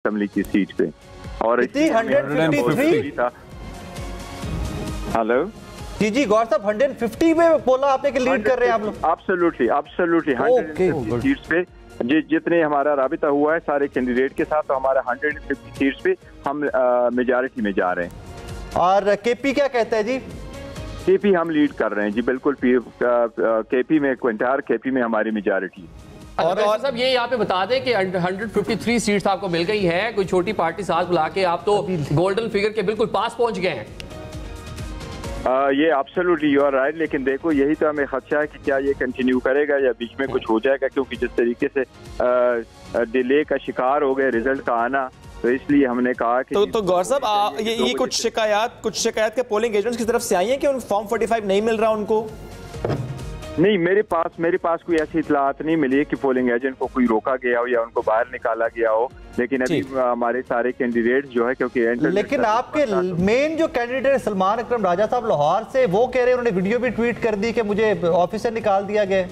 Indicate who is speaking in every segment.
Speaker 1: Assembly की seat पे। और
Speaker 2: 153
Speaker 1: था। हेलो
Speaker 2: जी गौर साहब, 150 में बोला आपने कि लीड कर रहे हैं आप लोग?
Speaker 1: एब्सोल्युटली 150 सीट्स पे जितने हमारा राबिता हुआ है सारे कैंडिडेट के साथ, तो हमारा 150 सीट्स पे हम मेजॉरिटी में जा रहे हैं।
Speaker 2: और केपी क्या कहता है जी?
Speaker 1: केपी हम लीड कर रहे हैं जी, बिल्कुल। केपी में क्विंटार, केपी में हमारी मेजॉरिटी।
Speaker 3: और साहब ये यहाँ पे बता दें कि 153 सीट्स आपको मिल गई हैं, कोई छोटी पार्टी साथ बुला के आप तो गोल्डन फिगर के बिल्कुल पास पहुंच गए हैं।
Speaker 1: ये एब्सोल्युटली यू आर राइट, लेकिन देखो यही तो हमें खदशा है कि क्या ये कंटिन्यू करेगा या बीच में कुछ हो जाएगा, क्योंकि जिस तरीके से डिले का शिकार हो गए रिजल्ट का आना, तो इसलिए हमने कहा कि
Speaker 4: तो गौर साहब ये कुछ शिकायत के पोलिंग एजेंट्स की तरफ से आई है कि उन फॉर्म 45 नहीं मिल रहा उनको?
Speaker 1: नहीं, मेरे पास कोई ऐसी इतलात नहीं मिली है कि पोलिंग एजेंट को कोई रोका गया हो या उनको बाहर निकाला गया हो, लेकिन अभी हमारे सारे कैंडिडेट जो है, क्योंकि
Speaker 2: लेकिन आपके मेन जो कैंडिडेट सलमान अकरम राजा साहब लाहौर से, वो कह रहे हैं, उन्होंने वीडियो भी ट्वीट कर दी कि मुझे ऑफिस से निकाल दिया गया।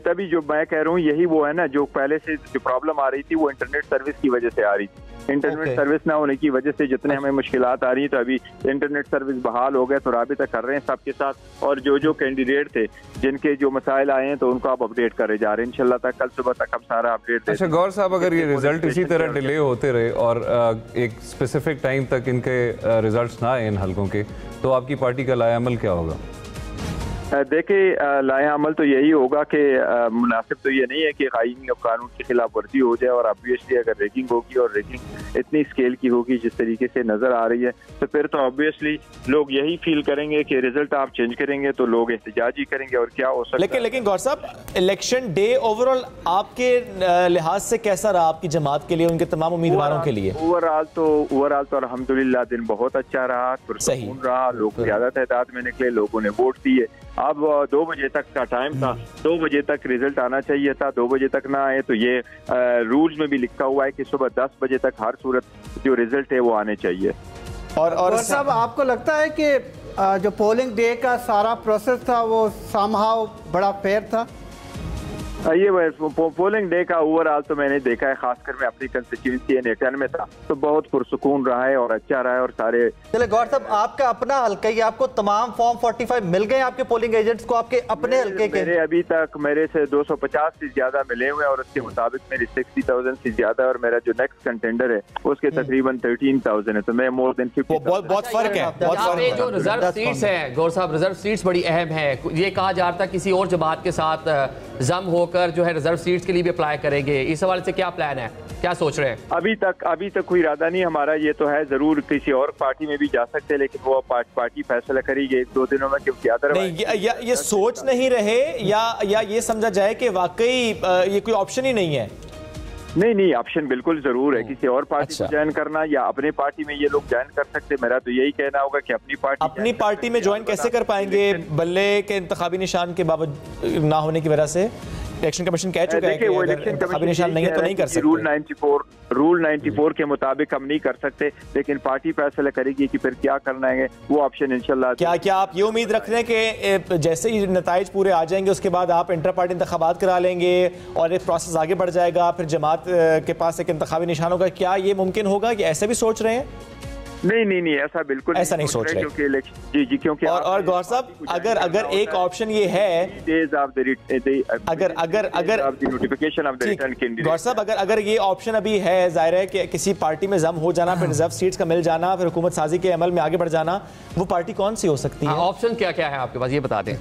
Speaker 1: तभी जो मैं कह रहा हूँ यही वो है ना, जो पहले से जो प्रॉब्लम आ रही थी वो इंटरनेट सर्विस की वजह से आ रही थी। इंटरनेट सर्विस ना होने की वजह से जितने हमें मुश्किलात आ रही है, तो अभी इंटरनेट सर्विस बहाल हो गए, तो राबिता कर रहे हैं सबके साथ। और जो कैंडिडेट थे जिनके जो मसाइल आए हैं, तो उनको आप अपडेट करे जा रहे हैं इंशाल्लाह तक, कल सुबह तक हम सारा अपडेट।
Speaker 5: अच्छा गौर साहब, अगर ये रिजल्ट इसी तरह डिले होते रहे और एक स्पेसिफिक टाइम तक इनके रिजल्ट ना आए इन हल्कों के, तो आपकी पार्टी का लाएअमल क्या होगा?
Speaker 1: देखिए, लाएअमल तो यही होगा कि मुनासिब तो ये नहीं है कि आईनी और कानून की खिलाफ वर्जी हो जाए, और ऑब्वियसली अगर रेगिंग होगी और रेगिंग इतनी स्केल की होगी जिस तरीके से नजर आ रही है, तो फिर तो ऑब्वियसली लोग यही फील करेंगे कि रिजल्ट आप चेंज करेंगे तो लोग एहतजाज ही करेंगे, और क्या हो सकता है।
Speaker 4: लेकिन गौर साहब, इलेक्शन डे ओवरऑल आपके लिहाज से कैसा रहा आपकी जमात के लिए, उनके तमाम उम्मीदवारों के लिए?
Speaker 1: ओवरऑल तो अल्हम्दुलिल्लाह दिन बहुत अच्छा रहा, पुरसकून रहा, लोग ज्यादा तादाद में निकले, लोगों ने वोट दिए। अब 2 बजे तक का टाइम था, 2 बजे तक रिजल्ट आना चाहिए था, 2 बजे तक ना आए, तो ये रूल्स में भी लिखा हुआ है कि सुबह 10 बजे तक हर सूरत जो रिजल्ट है वो आने चाहिए।
Speaker 6: और साहब, आपको लगता है कि जो पोलिंग डे का सारा प्रोसेस था वो समहाउ बड़ा फेयर था?
Speaker 1: ये पोलिंग डे का ओवरऑल तो मैंने देखा है, खासकर मैं अपनी कंस्टिट्यूएंसी नेटन में था, तो बहुत पुरसुकून रहा है और अच्छा रहा है। और सारे
Speaker 2: चले गौर साहब, आपका अपना हल्का ही, आपको तमाम फॉर्म 45 मिल गए आपके पोलिंग एजेंट्स को, आपके अपने हल्के के?
Speaker 1: मेरे अभी तक मेरे से 250 से ज्यादा मिले हुए हैं, और उसके मुताबिक मेरी 60,000 से ज्यादा, और मेरा जो नेक्स्ट कंटेंडर है उसके तकरीबन 13,000 है, तो मैं मोर देन 50।
Speaker 4: बहुत फर्क है।
Speaker 3: जो रिजर्व सीट्स है गौर साहब, रिजर्व सीट्स बड़ी अहम है। ये कहा जा रहा था किसी और जमात के साथ जम होकर जो है रिजर्व सीट्स के लिए भी अप्लाई करेंगे, इस हवाले से क्या प्लान है, क्या सोच रहे हैं?
Speaker 1: अभी तक कोई इरादा नहीं हमारा। ये तो है जरूर किसी और पार्टी में भी जा सकते हैं, लेकिन वो पार्टी फैसला करेगी 1-2 दिनों में, क्योंकि अदरवाइज
Speaker 4: ये सोच नहीं रहे या ये समझा जाए कि वाकई ये कोई ऑप्शन ही नहीं है?
Speaker 1: नहीं, ऑप्शन बिल्कुल जरूर है, किसी और पार्टी को ज्वाइन करना या अपने पार्टी में ये लोग ज्वाइन कर सकते। मेरा तो यही कहना होगा कि अपनी पार्टी
Speaker 4: में ज्वाइन कैसे कर पाएंगे? बल्ले के इंतखाबी निशान के बावजूद ना होने की वजह से इलेक्शन कमीशन कह चुका है कि अगर इंतखाबी निशान नहीं है तो नहीं कर सकते।
Speaker 1: रूल 94 के मुताबिक हम नहीं कर सकते, लेकिन पार्टी फैसला करेगी कि फिर क्या करना है, वो ऑप्शन इंशाल्लाह।
Speaker 4: क्या आप ये उम्मीद रख रहे हैं कि जैसे ही नताइज पूरे आ जाएंगे उसके बाद आप इंटर पार्टी इंतखाबात करा लेंगे और एक प्रोसेस आगे बढ़ जाएगा, फिर जमात के पास एक इंतखाबी निशान होगा? क्या ये मुमकिन होगा कि ऐसे भी सोच रहे हैं?
Speaker 1: नहीं, ऐसा बिल्कुल
Speaker 4: ऐसा नहीं सोच रहे,
Speaker 1: क्योंकि क्योंकि
Speaker 4: और गौर साहब, अगर एक ऑप्शन ये है, गौर साहब, अगर ये ऑप्शन अभी है, जाहिर है कि किसी पार्टी में जम हो जाना, फिर रिजर्व सीट्स का मिल जाना, फिर हुकूमत साजी के अमल में आगे बढ़ जाना, वो पार्टी कौन सी हो सकती है?
Speaker 3: ऑप्शन क्या क्या है आपके पास, ये बता दें।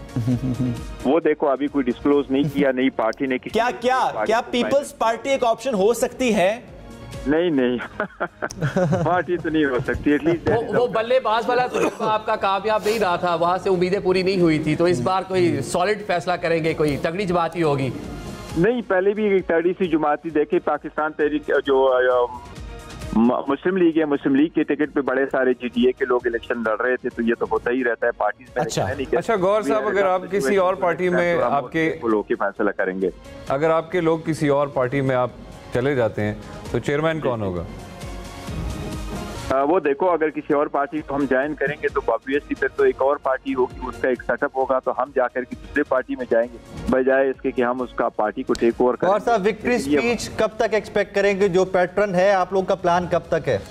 Speaker 1: वो देखो अभी कोई डिस्क्लोज नहीं किया, नई पार्टी ने।
Speaker 4: क्या पीपल्स पार्टी एक ऑप्शन हो सकती है?
Speaker 1: नहीं पार्टी तो नहीं हो सकती। एटलीस्ट
Speaker 3: वो बल्लेबाज वाला तो आपका कामयाब नहीं रहा था, वहां से उम्मीदें पूरी नहीं हुई थी, तो इस बार कोई सॉलिड फैसला करेंगे, कोई तगड़ी जमात ही होगी?
Speaker 1: नहीं, पहले भी एक तगड़ी सी जमाती देखे, पाकिस्तान तहरीक जो मुस्लिम लीग है, मुस्लिम लीग के टिकट पे बड़े सारे जीटीए के लोग इलेक्शन लड़ रहे थे, तो ये तो होता ही रहता है पार्टी में।
Speaker 5: अच्छा गौर साहब, अगर आप किसी और पार्टी में आपके
Speaker 1: लोग के फैसला करेंगे,
Speaker 5: अगर आपके लोग किसी और पार्टी में आप चले जाते हैं तो चेयरमैन कौन होगा?
Speaker 1: वो देखो, अगर किसी और पार्टी को हम ज्वाइन करेंगे तो ऑब्वियसली फिर तो एक और पार्टी होगी, उसका एक सेटअप होगा, तो हम जाकर के दूसरे पार्टी में जाएंगे बजाय इसके कि हम उसका पार्टी को टेक ओवर करें।
Speaker 2: और साहब विक्ट्री स्पीच कब तक एक्सपेक्ट करेंगे? जो पैटर्न है आप लोग का प्लान कब तक है?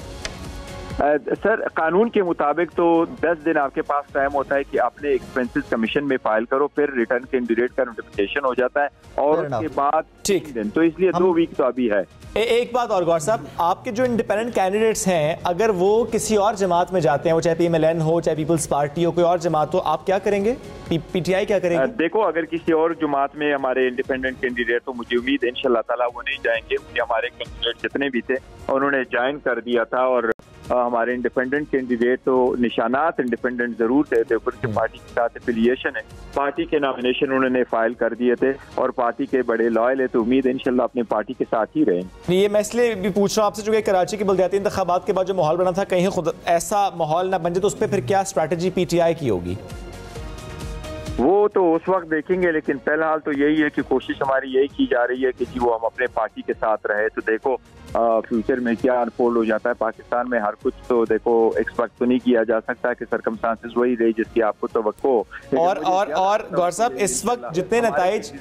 Speaker 1: सर कानून के मुताबिक तो 10 दिन आपके पास टाइम होता है कि अपने एक्सपेंसेस कमीशन में फाइल करो, फिर रिटर्न कैंडिडेट का नोटिफिकेशन हो जाता है और उसके बाद 3 दिन, तो इसलिए 2 वीक तो अभी है।
Speaker 4: एक बात और गौर साहब, आपके जो इंडिपेंडेंट कैंडिडेट्स हैं अगर वो किसी और जमात में जाते हैं, वो चाहे PMLN हो चाहे पीपल्स पार्टी हो, कोई और जमात हो, आप क्या करेंगे? PTI क्या करेंगे?
Speaker 1: देखो, अगर किसी और जमात में हमारे इंडिपेंडेंट कैंडिडेट, तो मुझे उम्मीद है इंशाल्लाह ताला वो नहीं जाएंगे, क्योंकि हमारे कैंडिडेट जितने भी थे उन्होंने ज्वाइन कर दिया था और हमारे इंडिपेंडेंट कैंडिडेट तो निशानात इंडिपेंडेंट जरूर थे, उनके पार्टी के साथ एफिलिएशन है, पार्टी के नॉमिनेशन उन्होंने फाइल कर दिए थे और पार्टी के बड़े लॉयल है, तो उम्मीद है इंशाल्लाह अपनी पार्टी के साथ ही रहेंगे।
Speaker 4: ये मैं इसलिए भी पूछ रहा हूँ आपसे, जो कि कराची के बलदियाती इंतखाबात के बाद जो माहौल बना था, कहीं खुद ऐसा माहौल ना बन जाए, तो उस पर फिर क्या स्ट्रैटेजी PTI की होगी?
Speaker 1: वो तो उस वक्त देखेंगे, लेकिन फिलहाल तो यही है कि कोशिश हमारी यही की जा रही है कि जी वो हम अपने पार्टी के साथ रहे। तो देखो फ्यूचर में क्या अनफोल्ड हो जाता है पाकिस्तान में, हर कुछ तो देखो एक्सपेक्ट तो नहीं किया जा सकता कि सर्कमस्टांसेस वही रही जिसकी आपको तवक्को।
Speaker 4: और गौर साहब, इस वक्त जितने नताइज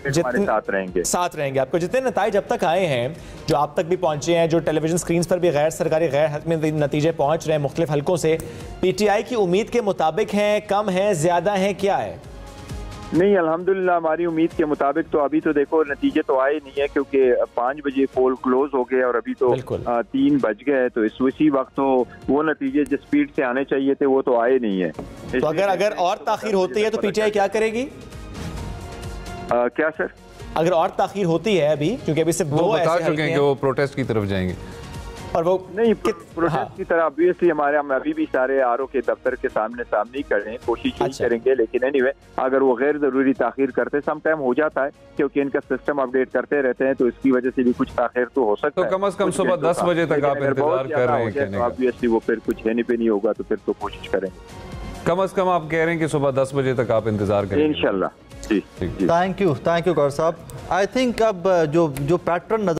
Speaker 4: साथ रहेंगे आपको, जितने नताइज अब तक आए हैं, जो आप तक भी पहुंचे हैं, जो टेलीविजन स्क्रीन पर भी गैर सरकारी गैर हतमी नतीजे पहुंच रहे हैं मुख्तलिफ हल्कों से, PTI की उम्मीद के मुताबिक हैं, कम है, ज्यादा है, क्या है?
Speaker 1: नहीं, अल्हम्दुलिल्लाह हमारी उम्मीद के मुताबिक तो अभी तो देखो नतीजे तो आए नहीं है, क्योंकि 5 बजे पोल क्लोज हो गए और अभी तो 3 बज गए, तो इसी वक्त तो वो नतीजे जिस स्पीड से आने चाहिए थे वो तो आए नहीं है।
Speaker 4: तो अगर और ताखीर होती है तो PTI क्या करेगी?
Speaker 1: क्या सर?
Speaker 4: अगर और ताखीर होती है अभी, क्योंकि अभी सिर्फ 2
Speaker 5: बता चुके हैं कि वो प्रोटेस्ट की तरफ जाएंगे,
Speaker 4: और वो
Speaker 1: नहीं प्रोटेस्ट की तरह ऑब्वियसली हमारे हम अभी भी सारे RO के दफ्तर के सामने ही कर रहे हैं, कोशिश यही करेंगे, लेकिन एनीवे अगर वो गैर जरूरी ताखीर करते, सम टाइम हो जाता है क्योंकि इनका सिस्टम अपडेट करते रहते हैं, तो इसकी वजह से भी कुछ ताखीर तो हो सकता है।
Speaker 5: तो कम से कम सुबह 10 बजे तक आप इंतजार कर रहे हैं?
Speaker 1: तो ऑब्वियसली वो फिर कुछ है नहीं होगा, तो फिर तो कोशिश करेंगे।
Speaker 5: कम से कम आप कह रहे हैं कि सुबह 10 बजे तक आप इंतजार करेंगे
Speaker 1: इंशाल्लाह।
Speaker 2: थैंक यू गौर साहब। आई थिंक अब जो पैटर्न